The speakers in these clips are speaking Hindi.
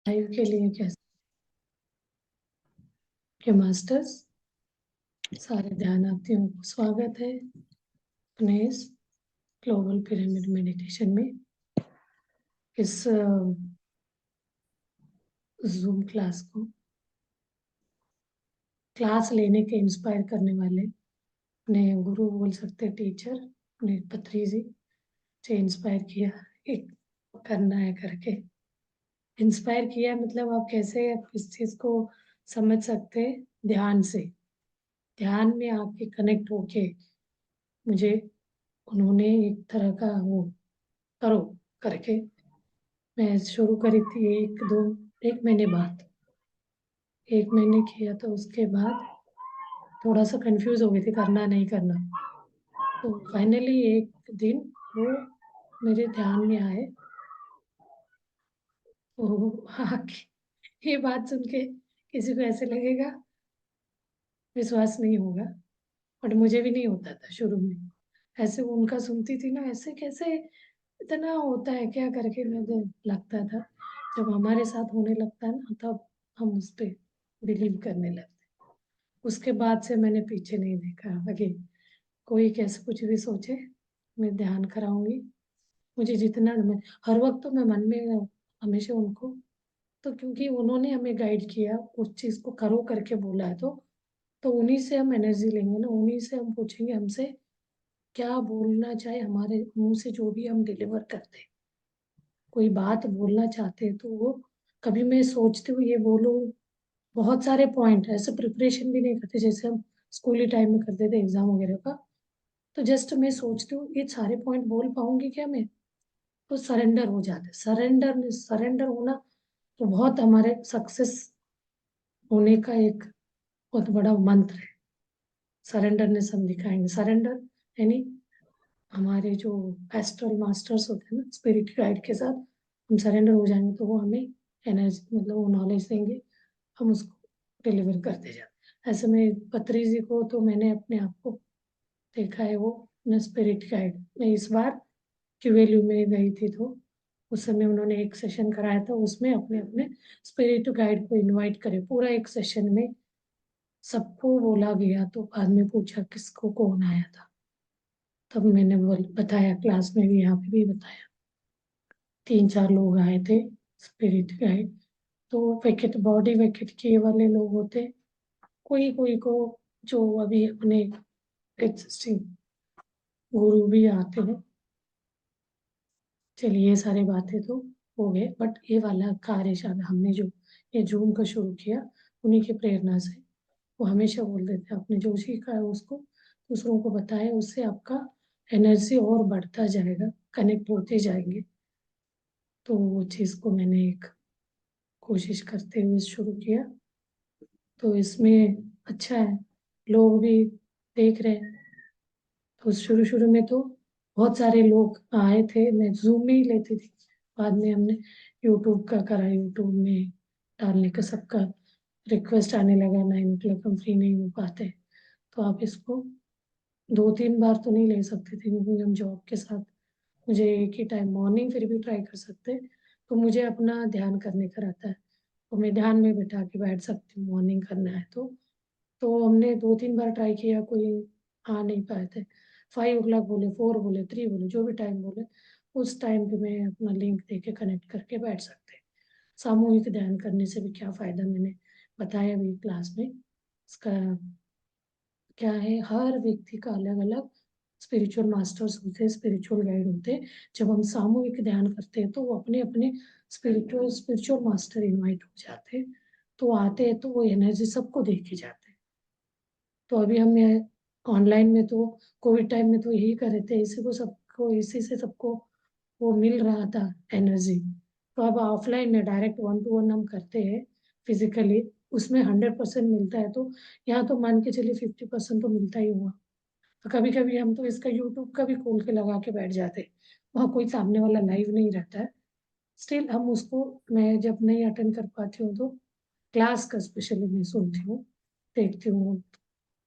लाइव के लिए कैसे के मास्टर्स सारे ध्यानार्थियों को स्वागत है अपने इस ग्लोबल पिरामिड मेडिटेशन में। इस जूम क्लास लेने के इंस्पायर करने वाले अपने गुरु बोल सकते टीचर अपने पत्री जी से इंस्पायर किया एक करना है करके। इंस्पायर किया मतलब आप कैसे इस चीज को समझ सकते हैं। ध्यान में आपके कनेक्ट होके मुझे उन्होंने एक तरह का वो करो करके मैं शुरू करी थी। एक महीने बाद 1 महीने किया तो उसके बाद थोड़ा सा कंफ्यूज हो गई थी करना नहीं करना। तो फाइनली एक दिन वो मेरे ध्यान में आए। तो हाँ, ये बात सुन के किसी को ऐसे लगेगा विश्वास नहीं होगा, बट मुझे भी नहीं होता था शुरू में। ऐसे उनका सुनती थी ना, ऐसे कैसे इतना होता है क्या करके मुझे लगता था। जब हमारे साथ होने लगता है ना तब हम उस पर बिलीव करने लगते। उसके बाद से मैंने पीछे नहीं देखा आगे। कोई कैसे कुछ भी सोचे, मैं ध्यान कराऊंगी। मुझे जितना मैं हर वक्त तो मैं मन में हमेशा उनको, तो क्योंकि उन्होंने हमें गाइड किया उस चीज को करो करके बोला है तो उन्हीं से हम एनर्जी लेंगे ना, उन्हीं से हम पूछेंगे हमसे क्या बोलना चाहे, हमारे मुंह से जो भी हम डिलीवर करते हैं। कोई बात बोलना चाहते हैं तो वो कभी मैं सोचती हूँ ये बोलूं। बहुत सारे पॉइंट ऐसे प्रिपरेशन भी नहीं करते जैसे हम स्कूली टाइम में करते थे एग्जाम वगैरह का। तो जस्ट मैं सोचती हूँ ये सारे पॉइंट बोल पाऊंगी क्या मैं, तो सरेंडर हो जाते। सरेंडर होना तो बहुत हमारे सक्सेस होने का एक बहुत बड़ा मंत्र है। सरेंडरनेस हम दिखाएंगे। सरेंडर यानी हमारे जो एस्ट्रल मास्टर्स होते हैं ना, स्पिरिट गाइड के साथ हम सरेंडर हो जाएंगे तो वो हमें एनर्जी मतलब वो नॉलेज देंगे, हम उसको डिलीवर करते जाते। ऐसे में पत्री जी को तो मैंने अपने आप को देखा है, वो न स्पिरिट गाइड। मैं इस बार क्यूएलयू में गई थी तो उस समय उन्होंने एक सेशन कराया था, उसमें अपने अपने स्पिरिट गाइड को इनवाइट करे। पूरा एक सेशन में सबको बोला गया तो बाद में पूछा किसको कौन आया था, तब मैंने बताया, क्लास में भी यहाँ पे भी बताया। 3-4 लोग आए थे स्पिरिट गाइड। तो वैकेट बॉडी वैकेट किए वाले लोग होते, कोई कोई को जो अभी अपने एग्जिस्टिंग गुरु भी आते हैं। चलिए ये सारी बातें तो हो गए, बट ये वाला कार्यशाला हमने जो ये जूम का शुरू किया उन्हीं की प्रेरणा से। वो हमेशा बोलते थे आपने जो सीखा है उसको दूसरों को बताए, उससे आपका एनर्जी और बढ़ता जाएगा, कनेक्ट होते जाएंगे। तो वो चीज़ को मैंने एक कोशिश करते हुए शुरू किया। तो इसमें अच्छा है, लोग भी देख रहे हैं। तो शुरू शुरू में तो बहुत सारे लोग आए थे, मैं जूम में ही लेती थी। बाद में हमने यूट्यूब का करा, यूट्यूब में डालने का सबका रिक्वेस्ट आने लगा 9 o'clock हम फ्री नहीं हो पाते, तो आप इसको 2-3 बार तो नहीं ले सकते थे क्योंकि हम जॉब के साथ, मुझे एक ही टाइम मॉर्निंग फिर भी ट्राई कर सकते। तो मुझे अपना ध्यान करने का रहता है तो मैं ध्यान में बैठा के बैठ सकती हूँ, मॉर्निंग करना है तो हमने 2-3 बार ट्राई किया, कोई आ नहीं पाए थे। 5 o'clock बोले, 4 बोले, 3 बोले, जो भी टाइम बोले उस टाइम पे मैं अपना लिंक दे के कनेक्ट करके बैठ सकते। सामूहिक ध्यान करने से भी क्या फायदा मैंने बताया अभी क्लास में। इसका क्या है, हर व्यक्ति का अलग अलग स्पिरिचुअल मास्टर्स होते हैं, स्पिरिचुअल गाइड होते हैं। जब हम सामूहिक ध्यान करते हैं तो वो अपने अपने स्पिरिचुअल मास्टर इनवाइट हो जाते हैं। तो आते हैं तो वो एनर्जी सबको दे के जाते हैं। तो अभी हम ऑनलाइन में तो कोविड टाइम में तो यही कर रहे थे, इसी को सबको इसी से सबको वो मिल रहा था एनर्जी। तो अब ऑफलाइन में डायरेक्ट 1-to-1 हम करते हैं फिजिकली, उसमें 100% मिलता है। तो यहाँ तो मान के चलिए 50% तो मिलता ही हुआ। तो कभी कभी हम तो इसका यूट्यूब का भी खोल के लगा के बैठ जाते, वहाँ कोई सामने वाला लाइव नहीं रहता है। स्टिल हम उसको, मैं जब नहीं अटेंड कर पाती हूँ तो क्लास का स्पेशली मैं सुनती हूँ, देखती हूँ।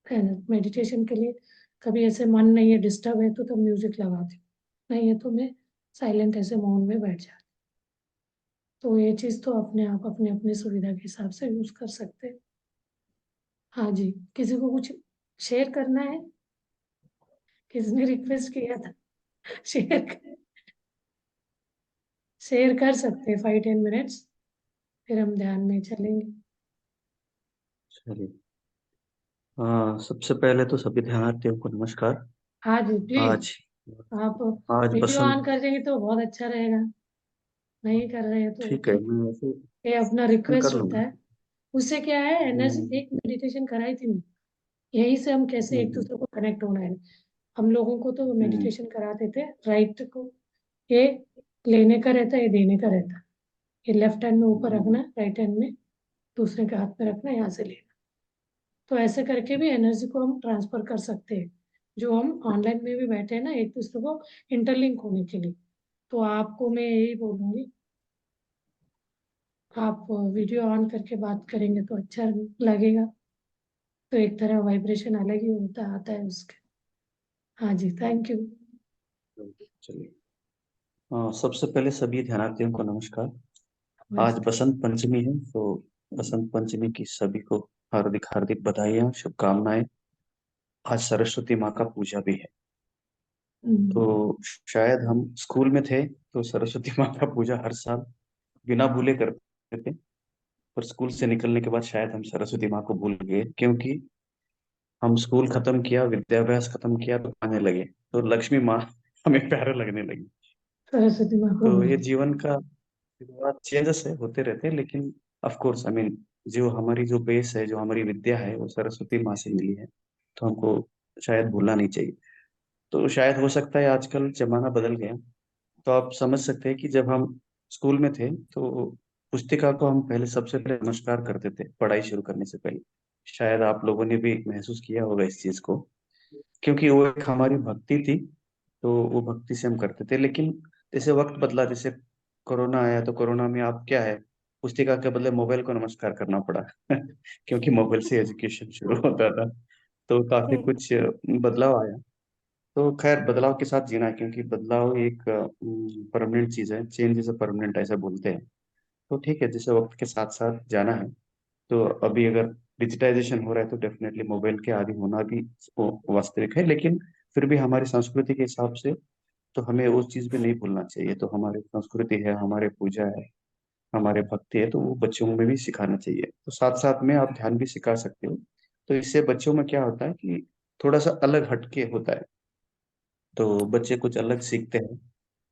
मेडिटेशन के लिए कभी ऐसे मन नहीं है, डिस्टर्ब है तो तब म्यूजिक लगाती हूँ, नहीं है तो मैं साइलेंट ऐसे मौन में बैठ जाती तो ये चीज़ तो अपने आप अपनी अपनी सुविधा के हिसाब से यूज कर सकते हैं। हाँ जी, किसी को कुछ शेयर करना है? किसने रिक्वेस्ट किया था? शेयर शेयर कर सकते हैं 5-10 मिनट्स, फिर हम ध्यान में चलेंगे। चलिए। सबसे पहले तो सभी ध्यानार्थियों को नमस्कार। हाँ जी, प्लीज। आज आप आज वीडियो बसंत। ऑन कर देंगे तो बहुत अच्छा रहेगा। नहीं कर रहे हैं तो ठीक है, ओके। मैं वैसे ये अपना मैं कर रिक्वेस्ट होता लूंगा। है। उससे क्या है, एनर्जी, हम्म। एक मेडिटेशन कराई थी मैं। यहीं से हम कैसे एक हम्म। दूसरे को कनेक्ट होना है। हम लोगों को तो हम्म। मेडिटेशन कराते थे राइट को। ये लेने का रहता है, ये देने का रहता है। ये लेफ्ट हैंड में ऊपर हम्म। रखना, राइट हैंड में दूसरे के हाथ में रखना, यहाँ से लेना। तो ऐसे करके भी एनर्जी को हम ट्रांसफर कर सकते हैं। जो हम ऑनलाइन में भी बैठे हैं ना, एक दूसरे को इंटरलिंक होने के लिए। तो आपको मैं यही बोलूंगी, आप वीडियो ऑन करके बात करेंगे तो अच्छा लगेगा। तो एक तरह वाइब्रेशन अलग ही होता आता है उसके। हाँ जी, थैंक यू। चलिए। सबसे पहले सभी ध्यानार्थियों को नमस्कार। आज नमस्ते। बसंत पंचमी है, तो बसंत पंचमी की सभी को हार्दिक हार्दिक बधाइयाँ, शुभकामनाएं। आज सरस्वती माँ का पूजा भी है। हम्म। तो शायद हम स्कूल में थे तो सरस्वती माँ का पूजा हर साल बिना भूले करते थे। पर स्कूल से निकलने के बाद शायद हम सरस्वती माँ को भूल गए, क्योंकि हम स्कूल खत्म किया, विद्याभ्यास खत्म किया तो आने लगे, तो लक्ष्मी माँ हमें प्यारे लगने लगी। सरस्वती माँ को तो ये बोलो। जीवन का चेंजेस है, होते रहते हैं, लेकिन ऑफ कोर्स आई मीन जो हमारी जो बेस है, जो हमारी विद्या है, वो सरस्वती माँ से मिली है। तो हमको शायद भूलना नहीं चाहिए। तो शायद हो सकता है आजकल जमाना बदल गया। तो आप समझ सकते हैं कि जब हम स्कूल में थे तो पुस्तिका को हम पहले सबसे पहले नमस्कार करते थे पढ़ाई शुरू करने से पहले। शायद आप लोगों ने भी महसूस किया होगा इस चीज को, क्योंकि वो एक हमारी भक्ति थी। तो वो भक्ति से हम करते थे। लेकिन जैसे वक्त बदला, जैसे कोरोना आया, तो कोरोना में आप क्या है, पुस्तिका के बदले मोबाइल को नमस्कार करना पड़ा क्योंकि मोबाइल से एजुकेशन शुरू होता था। तो काफी कुछ बदलाव आया। तो खैर, बदलाव के साथ जीना है, क्योंकि बदलाव एक परमानेंट चीज है। चेंज इज अ परमानेंट, ऐसा बोलते हैं। तो ठीक है, जैसे वक्त के साथ साथ जाना है। तो अभी अगर डिजिटाइजेशन हो रहा है तो डेफिनेटली मोबाइल के आदी होना भी वो वास्तविक है, लेकिन फिर भी हमारी संस्कृति के हिसाब से तो हमें उस चीज भी नहीं भूलना चाहिए। तो हमारी संस्कृति है, हमारे पूजा है, हमारे भक्ति है, तो वो बच्चों में भी सिखाना चाहिए। तो साथ साथ में आप ध्यान भी सिखा सकते हो। तो इससे बच्चों में क्या होता है कि थोड़ा सा अलग हटके होता है, तो बच्चे कुछ अलग सीखते हैं।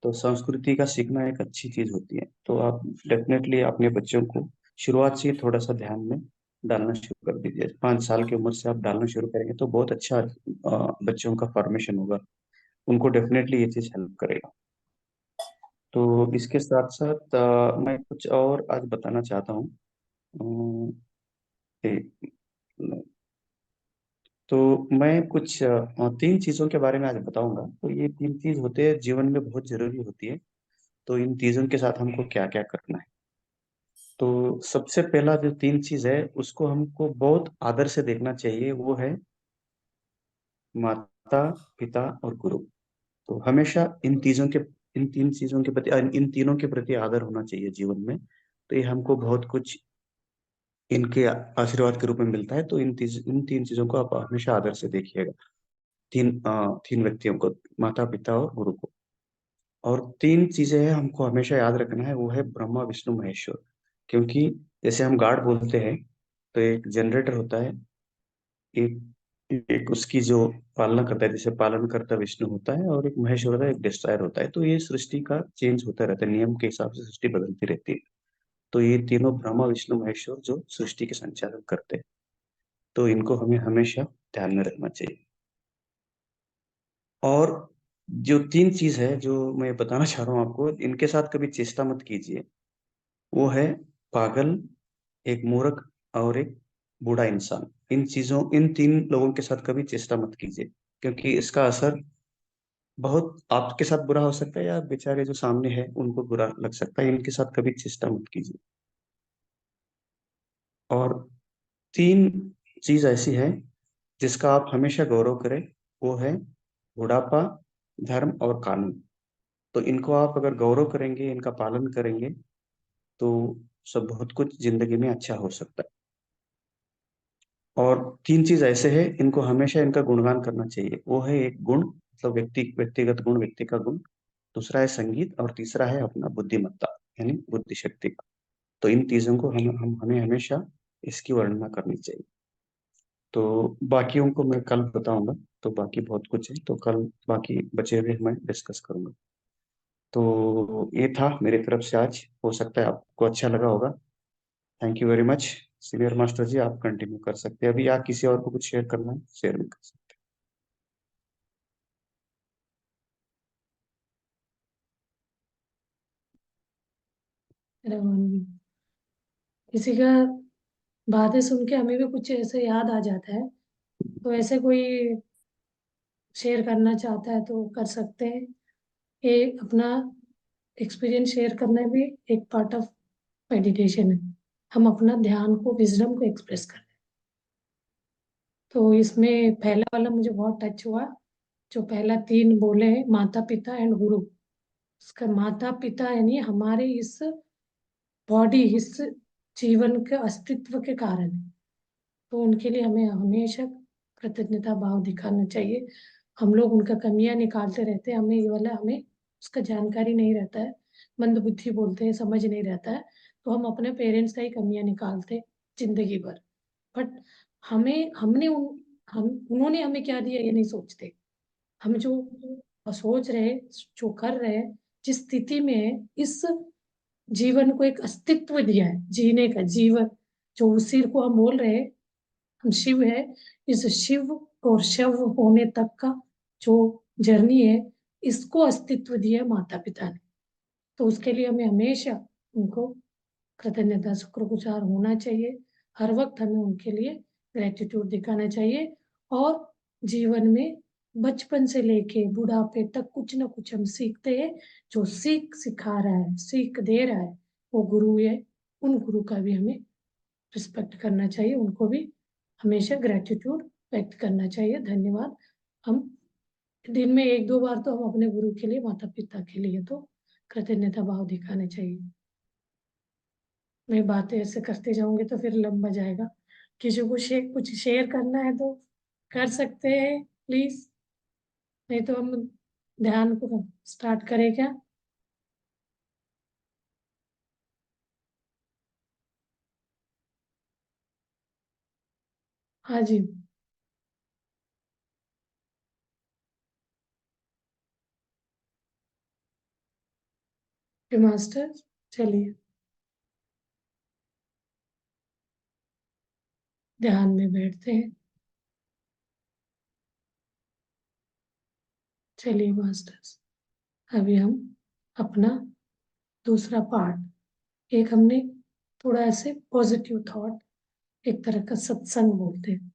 तो संस्कृति का सीखना एक अच्छी चीज होती है। तो आप डेफिनेटली अपने बच्चों को शुरुआत से ही थोड़ा सा ध्यान में डालना शुरू कर दीजिए। 5 साल की उम्र से आप डालना शुरू करेंगे तो बहुत अच्छा बच्चों का फॉर्मेशन होगा। उनको डेफिनेटली ये चीज हेल्प करेगा। तो इसके साथ साथ मैं कुछ और आज बताना चाहता हूँ। एक- तो मैं कुछ 3 चीजों के बारे में आज बताऊंगा। तो ये 3 चीज होते हैं, जीवन में बहुत जरूरी होती है। तो इन चीजों के साथ हमको क्या क्या करना है। तो सबसे पहला जो 3 चीज है, उसको हमको बहुत आदर से देखना चाहिए। वो है माता, पिता और गुरु। तो हमेशा इन तीनों के प्रति आदर होना चाहिए जीवन में। तो ये हमको बहुत कुछ इनके आशीर्वाद के रूप में मिलता है। तो इन 3 चीजों को आप हमेशा आदर से देखिएगा। 3 व्यक्तियों को, माता, पिता और गुरु को। और 3 चीजें हैं हमको हमेशा याद रखना है, वो है ब्रह्मा, विष्णु, महेश्वर। क्योंकि जैसे हम गॉड बोलते हैं, तो एक जनरेटर होता है, एक एक उसकी जो पालना करता है, जैसे पालन करता विष्णु होता है, और एक महेश्वर होता है, एक डिस्ट्रॉयर होता है। तो ये सृष्टि का चेंज होता रहता है, नियम के हिसाब से सृष्टि बदलती रहती है। तो ये तीनों ब्रह्मा, विष्णु, महेश्वर जो सृष्टि के संचालन करते हैं, तो इनको हमें हमेशा ध्यान में रखना चाहिए। और जो 3 चीज है जो मैं बताना चाह रहा हूँ आपको, इनके साथ कभी चेष्टा मत कीजिए। वो है पागल, एक मूर्ख और एक बूढ़ा इंसान। इन 3 लोगों के साथ कभी चेष्टा मत कीजिए, क्योंकि इसका असर बहुत आपके साथ बुरा हो सकता है, या बेचारे जो सामने है उनको बुरा लग सकता है। इनके साथ कभी चेष्टा मत कीजिए। और 3 चीज ऐसी है जिसका आप हमेशा गौरव करें। वो है बुढ़ापा, धर्म और कानून। तो इनको आप अगर गौरव करेंगे, इनका पालन करेंगे, तो सब बहुत कुछ जिंदगी में अच्छा हो सकता है। और 3 चीज ऐसे हैं, इनको हमेशा इनका गुणगान करना चाहिए। वो है एक गुण, मतलब व्यक्तिगत गुण, व्यक्ति का गुण। दूसरा है संगीत, और तीसरा है अपना बुद्धिमत्ता, यानी बुद्धि शक्ति का। तो इन चीजों को हम हमें हमेशा इसकी वर्णना करनी चाहिए। तो बाकियों को मैं कल बताऊंगा। तो बाकी बहुत कुछ है, तो कल बाकी बचे हुए मैं डिस्कस करूंगा। तो ये था मेरी तरफ से आज। हो सकता है आपको अच्छा लगा होगा। Thank you very much. Senior master ji, आप कंटिन्यू कर सकते हैं अभी, या किसी और को कुछ शेयर करना है शेयर भी कर सकते रवानगी किसी का बातें सुन के हमें भी कुछ ऐसे याद आ जाता है, तो ऐसे कोई शेयर करना चाहता है तो कर सकते हैं। ये अपना एक्सपीरियंस शेयर करना भी एक पार्ट ऑफ मेडिटेशन है। हम अपना ध्यान को, विजडम को एक्सप्रेस कर रहे हैं। तो इसमें पहला वाला मुझे बहुत टच हुआ, जो पहला 3 बोले हैं, माता पिता एंड गुरु। उसका माता पिता यानी हमारे इस बॉडी, इस जीवन के अस्तित्व के कारण है। तो उनके लिए हमें हमेशा कृतज्ञता भाव दिखाना चाहिए। हम लोग उनका कमियां निकालते रहते हैं, हमें ये वाला हमें उसका जानकारी नहीं रहता है, मंद बुद्धि बोलते हैं, समझ नहीं रहता है। तो हम अपने पेरेंट्स का ही कमियां निकालते हैं जिंदगी भर। बट हमें हमने उन हम उन्होंने हमें क्या दिया ये नहीं सोचते। हम जो सोच रहे, जो कर रहे हैं, जिस स्थिति में है, इस जीवन को एक अस्तित्व दिया है, जीने का जीवन, जो उसी को हम बोल रहे हैं हम शिव है। इस शिव और शव होने तक का जो जर्नी है, इसको अस्तित्व दिया माता पिता ने। तो उसके लिए हमें हमेशा उनको कृतज्ञता शुक्रगुजार होना चाहिए। हर वक्त हमें उनके लिए ग्रेटिट्यूड दिखाना चाहिए। और जीवन में बचपन से लेके बुढ़ापे तक कुछ ना कुछ हम सीखते हैं। जो सीख सिखा रहा है, सीख दे रहा है, वो गुरु है। उन गुरु का भी हमें रिस्पेक्ट करना चाहिए, उनको भी हमेशा ग्रेटिट्यूड व्यक्त करना चाहिए, धन्यवाद। हम दिन में 1-2 बार तो हम अपने गुरु के लिए, माता पिता के लिए तो कृतज्ञता भाव दिखाना चाहिए। मैं बातें ऐसे करते जाऊंगी तो फिर लंबा जाएगा। किसी को कुछ शेयर करना है तो कर सकते हैं प्लीज, नहीं तो हम ध्यान को स्टार्ट करें क्या? हाँ जी। मास्टर, चलिए ध्यान में बैठते हैं। चलिए मास्टर्स, अभी हम अपना दूसरा पार्ट, एक हमने थोड़ा ऐसे पॉजिटिव थॉट, एक तरह का सत्संग बोलते हैं,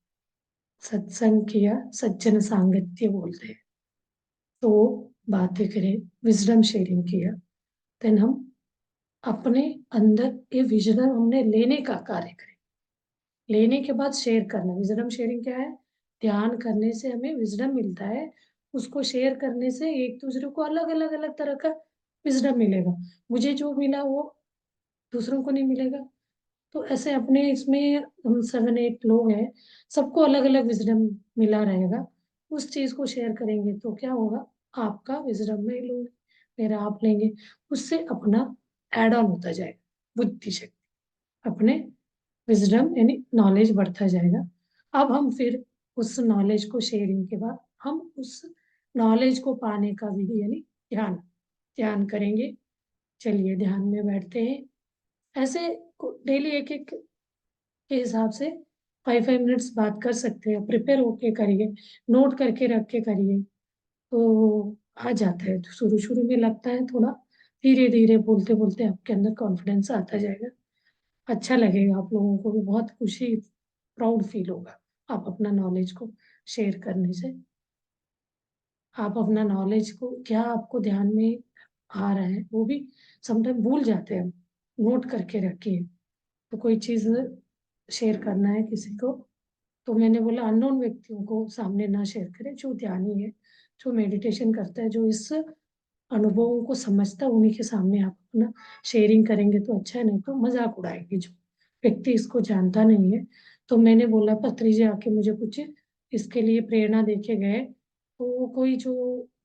सत्संग किया, सज्जन सांगत्य बोलते हैं। तो बातें करें, विजडम शेयरिंग किया, देन हम अपने अंदर ये विजडम हमने लेने का कार्य करें। लेने के बाद शेयर करना। विजडम शेयरिंग क्या है? ध्यान करने से हमें विजडम मिलता है, उसको शेयर करने से एक दूसरे को अलग अलग अलग तरह का विजडम मिलेगा। मुझे जो मिला वो दूसरों को नहीं मिलेगा। तो ऐसे अपने इसमें हम 7-8 लोग हैं, सबको अलग अलग विजडम मिला रहेगा। उस चीज को शेयर करेंगे तो क्या होगा? आपका विजडम मैं लूंगी, मेरा आप लेंगे, उससे अपना एड ऑन होता जाएगा, बुद्धि शक्ति, अपने विजडम यानी नॉलेज बढ़ता जाएगा। अब हम फिर उस नॉलेज को शेयरिंग के बाद हम उस नॉलेज को पाने का विधि यानी ध्यान, ध्यान करेंगे। चलिए ध्यान में बैठते हैं। ऐसे डेली एक एक के हिसाब से 5-5 मिनट्स बात कर सकते हैं, प्रिपेयर होके करिए, नोट करके रख के करिए, तो आ जाता है। तो शुरू शुरू में लगता है थोड़ा, धीरे धीरे बोलते बोलते आपके अंदर कॉन्फिडेंस आता जाएगा। अच्छा लगेगा, आप लोगों को भी बहुत खुशी, प्राउड फील होगा आप अपना नॉलेज को शेयर करने से। आप अपना नॉलेज को क्या आपको ध्यान में आ रहा है वो भी समटाइम भूल जाते हैं, नोट करके रखिए। तो कोई चीज़ शेयर करना है किसी को, तो मैंने बोला अननोन व्यक्तियों को सामने ना शेयर करें। जो ध्यानी है, जो मेडिटेशन करता है, जो इस अनुभवों को समझता है, उन्हीं के सामने आप अपना शेयरिंग करेंगे तो अच्छा है, नहीं तो मजाक उड़ाएंगे। जो व्यक्ति इसको जानता नहीं है, तो मैंने बोला पत्री जी आके मुझे कुछ इसके लिए प्रेरणा देके गए, तो वो कोई जो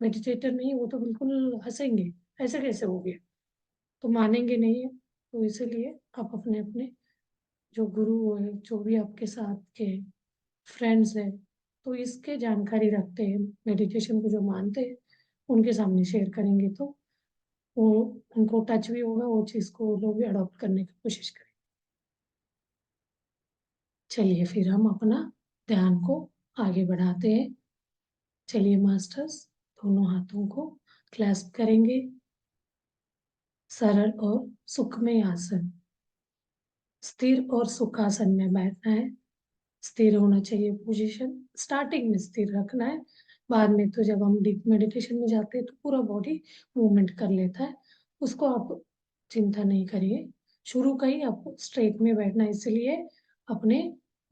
मेडिटेटर नहीं, वो तो बिल्कुल हंसेंगे, ऐसे कैसे हो गया, तो मानेंगे नहीं है। तो इसीलिए आप अपने अपने जो गुरु है, जो भी आपके साथ के फ्रेंड्स है, तो इसके जानकारी रखते हैं, मेडिटेशन को जो मानते हैं, उनके सामने शेयर करेंगे तो वो उनको टच भी होगा, वो चीज़ को वो लोग भी अडॉप्ट करने की कोशिश करेंगे। चलिए फिर हम अपना ध्यान को आगे बढ़ाते हैं। चलिए मास्टर्स, दोनों हाथों को क्लैस्प करेंगे, सरल और सुखमय आसन, स्थिर और सुखासन में बैठना है। स्थिर होना चाहिए पोजीशन, स्टार्टिंग में स्थिर रखना है, बाद में तो जब हम डीप मेडिटेशन में जाते हैं तो पूरा बॉडी मूवमेंट कर लेता है, उसको आप चिंता नहीं करिए। शुरू का ही आपको स्ट्रेट में बैठना है, इसलिए अपने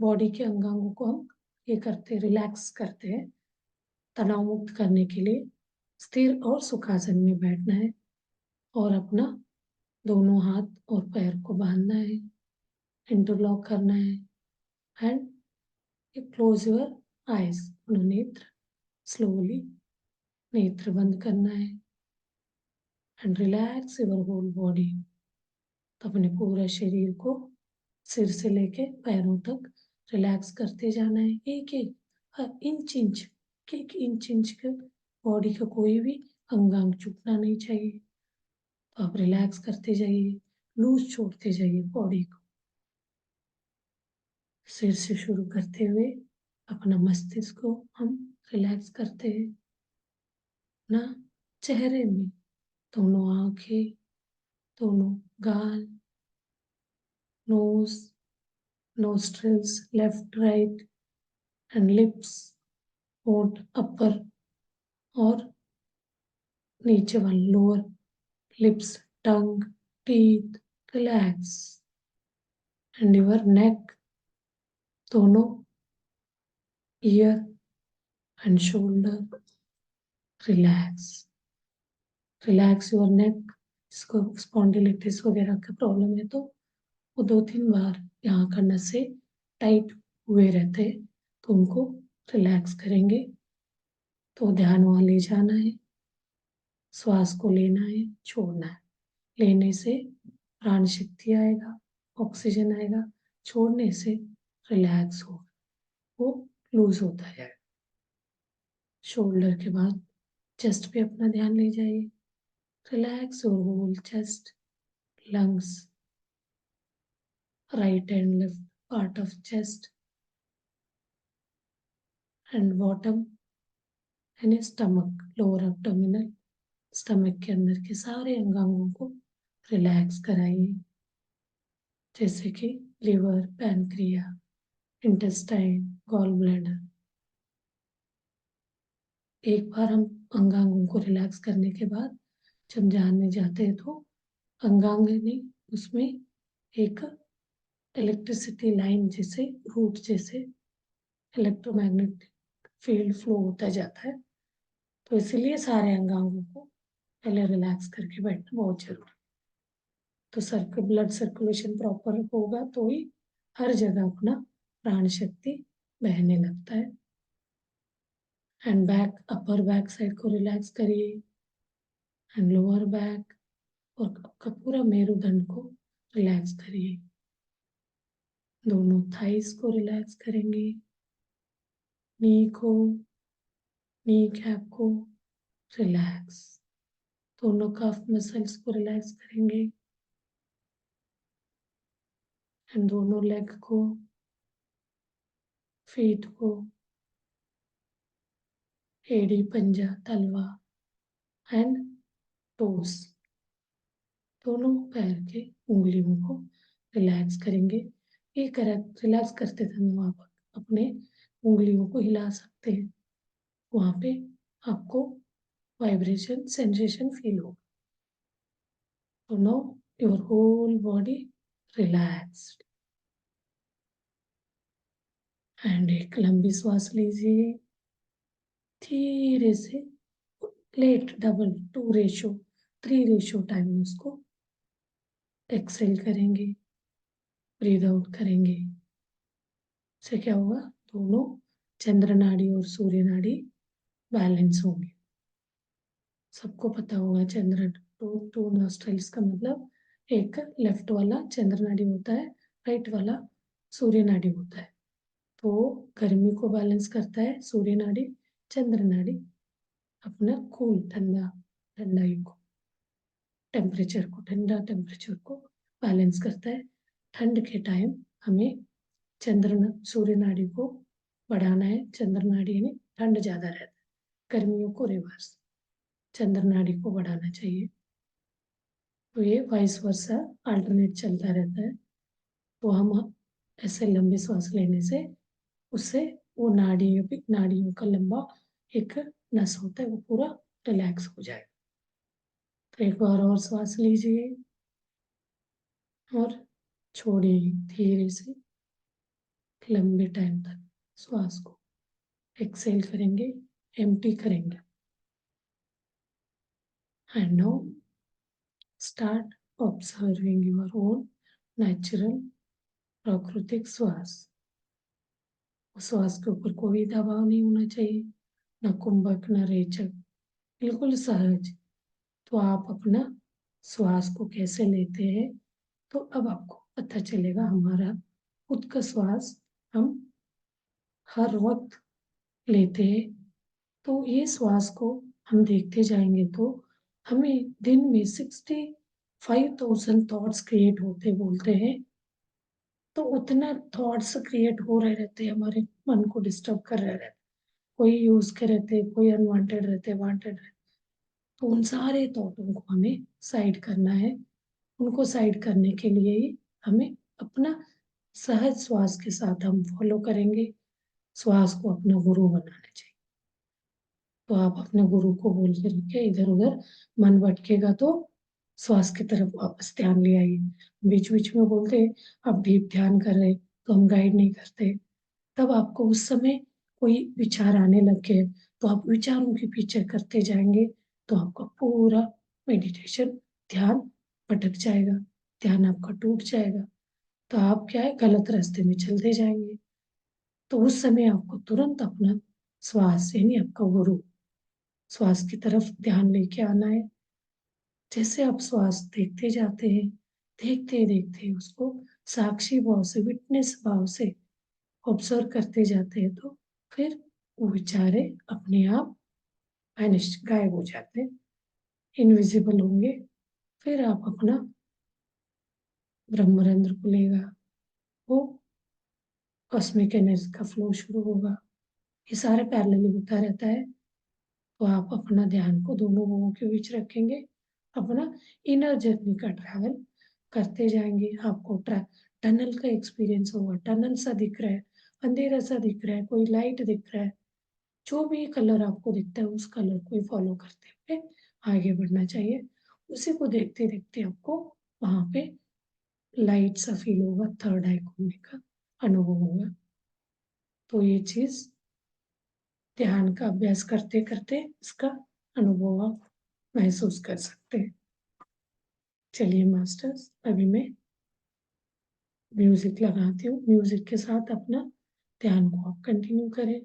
बॉडी के अंगांगों को हम ये करते हैं, रिलैक्स करते हैं तनाव मुक्त करने के लिए। स्थिर और सुखासन में बैठना है और अपना दोनों हाथ और पैर को बांधना है, इंटरलॉक करना है एंड क्लोज योर आईज। नेत्र स्लोली नेत्र बंद करना है and relax your whole body. तो अपने पूरे शरीर को सिर से लेके पैरों तक रिलैक्स करते जाना है, एक एक इंच इंच, एक इंच इंच के बॉडी का कोई भी अंगांग चूकना नहीं चाहिए। तो आप रिलैक्स करते जाइए, लूज छोड़ते जाइए बॉडी को। सिर से शुरू करते हुए अपना मस्तिष्क को हम रिलैक्स करते हैं ना, चेहरे में दोनों आंखें, दोनों गाल, knows, nostrils, left, right, and lips, होंठ अपर और नीचे वाले lower, lips, tongue, teeth, relax, and your neck, दोनों ear and shoulder, relax, relax your neck। इसको स्पॉन्डिलिटिस वगैरह का प्रॉब्लम है तो वो 2-3 बार यहाँ का नसें टाइट हुए रहते हैं, तो उनको रिलैक्स करेंगे। तो ध्यान वहाँ ले जाना है, श्वास को लेना है, छोड़ना है। लेने से प्राण शक्ति आएगा, ऑक्सीजन आएगा, छोड़ने से रिलैक्स होगा, वो लूज होता है। शोल्डर के बाद चेस्ट पे अपना ध्यान ले जाइए, रिलैक्स और whole chest, lungs, right and left part of chest and bottom and stomach, lower abdominal, stomach के अंदर के सारे अंगांगों को रिलैक्स कराइए, जैसे कि liver, pancreas, intestine, gall bladder. एक बार हम अंगांगों को रिलैक्स करने के बाद जब ध्यान में जाते हैं तो अंगांग नहीं, उसमें एक इलेक्ट्रिसिटी लाइन जैसे, रूट जैसे इलेक्ट्रोमैग्नेटिक फील्ड फ्लो होता जाता है। तो इसीलिए सारे अंगांगों को पहले रिलैक्स करके बैठना बहुत जरूरी है। तो ब्लड सर्कुलेशन प्रॉपर होगा तो ही हर जगह अपना प्राण शक्ति बहने लगता है। And back, upper back side को रिलैक्स करिए एंड लोअर बैक और आपका पूरा मेरुदंड को रिलैक्स करिए। दोनों थाइस को रिलैक्स करेंगे, नी को, नी कैप को रिलैक्स, दोनों कफ मसल्स को रिलैक्स करेंगे एंड दोनों लेग को, फीट को, एड़ी, पंजा, तलवा एंड टोस, दोनों पैर के उंगलियों को रिलैक्स करेंगे। ये रिलैक्स करते समय आप अपने उंगलियों को हिला सकते हैं, वहां पे आपको वाइब्रेशन सेंसेशन फील होगा। तो know your whole body relaxed and एक लंबी श्वास लीजिए, धीरे से लेट, डबल, 2 रेशो 3 रेशो टाइम उसको एक्सेल करेंगे, ब्रीद आउट करेंगे। इससे क्या होगा, दोनों चंद्र नाड़ी और सूर्य नाड़ी बैलेंस होंगे। सबको पता होगा चंद्र टू नॉस्ट्रल्स का मतलब एक लेफ्ट वाला चंद्र नाड़ी होता है, राइट वाला सूर्य नाड़ी होता है। तो गर्मी को बैलेंस करता है सूर्य नाड़ी, चंद्र नाड़ी अपना कूल ठंडा ठंडाई को, टेम्परेचर को, ठंडा टेम्परेचर को बैलेंस करता है। ठंड के टाइम हमें सूर्य नाड़ी को बढ़ाना है, चंद्र नाड़ी यानी ठंड ज्यादा रहता है, गर्मियों को रिवर्स चंद्र नाड़ी को बढ़ाना चाहिए। तो ये वाइस वर्सा अल्टरनेट चलता रहता है। तो हम ऐसे लंबी सांस लेने से उससे वो नाड़ियों का लंबा एक नस होता है वो पूरा रिलैक्स हो जाएगा। तो एक बार और सांस लीजिए और छोड़िए धीरे से लंबे टाइम तक श्वास को। एक्सेल करेंगे, एम्प्टी करेंगे। And now start observing your own natural प्राकृतिक श्वास। श्वास के ऊपर कोई दबाव नहीं होना चाहिए, न कुंभक न रेचक, बिल्कुल सहज। तो आप अपना श्वास को कैसे लेते हैं, तो अब आपको पता चलेगा। हमारा खुद का श्वास हम हर वक्त लेते हैं, तो ये श्वास को हम देखते जाएंगे तो हमें दिन में 65,000 थॉट्स क्रिएट होते बोलते हैं। तो उतना थॉट्स क्रिएट हो रहे रहते हैं, हमारे मन को डिस्टर्ब कर रहे रहते हैं, कोई यूज के रहते, कोई अनवांटेड रहते, वांटेड रहते। तो उन सारे थॉटों को हमें साइड करना है। उनको साइड करने के लिए ही हमें अपना सहज श्वास के साथ हम फॉलो करेंगे। श्वास को अपना गुरु बनाना चाहिए। तो आप अपने गुरु को बोल के इधर उधर मन भटकेगा तो श्वास की तरफ वापस ध्यान ले आइए। बीच बीच में बोलते आप डीप ध्यान कर रहे तो हम गाइड नहीं करते, तब आपको उस समय कोई विचार आने लग गए तो आप विचारों के पीछे करते जाएंगे तो आपका पूरा मेडिटेशन ध्यान भटक जाएगा, ध्यान आपका टूट जाएगा। तो आप क्या है, गलत रास्ते में चलते जाएंगे। तो उस समय आपको तुरंत अपना श्वास यानी आपका गुरु श्वास की तरफ ध्यान लेके आना है। जैसे आप श्वास देखते जाते हैं, देखते देखते उसको साक्षी भाव से, विटनेस भाव से ऑब्जर्व करते जाते हैं तो फिर वो विचारे अपने आप गायब हो जाते हैं, इनविजिबल होंगे। फिर आप अपना ब्रह्मरंध्र खुलेगा, वो कॉस्मिक एनर्जी का फ्लो शुरू होगा। ये सारे पैरेलल होता रहता है। तो आप अपना ध्यान को दोनों मुंहों के बीच रखेंगे, अपना इनर जर्नी का ट्रैवल करते जाएंगे। आपको टनल का एक्सपीरियंस होगा, टनल सा दिख रहा है, अंधेरा सा दिख रहा है, कोई लाइट दिख रहा है, जो भी कलर आपको दिखता है उस कलर को फॉलो करते हुए आगे बढ़ना चाहिए। उसी को देखते देखते आपको वहां पे लाइट सा फील होगा, थर्ड आई खोलने का अनुभव होगा। तो ये चीज ध्यान का अभ्यास करते करते इसका अनुभव आप महसूस कर सकते हैं। चलिए मास्टर्स, अभी मैं म्यूजिक लगाती हूँ, म्यूजिक के साथ अपना ध्यान को आप कंटिन्यू करें।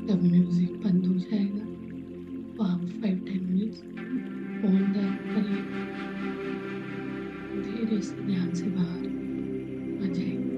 जब म्यूज़िक बंद हो जाएगा तो आप 5-10 मिनट्स फ़ोन बंद करिए, धीरे से ध्यान से बाहर आ जाएँगे।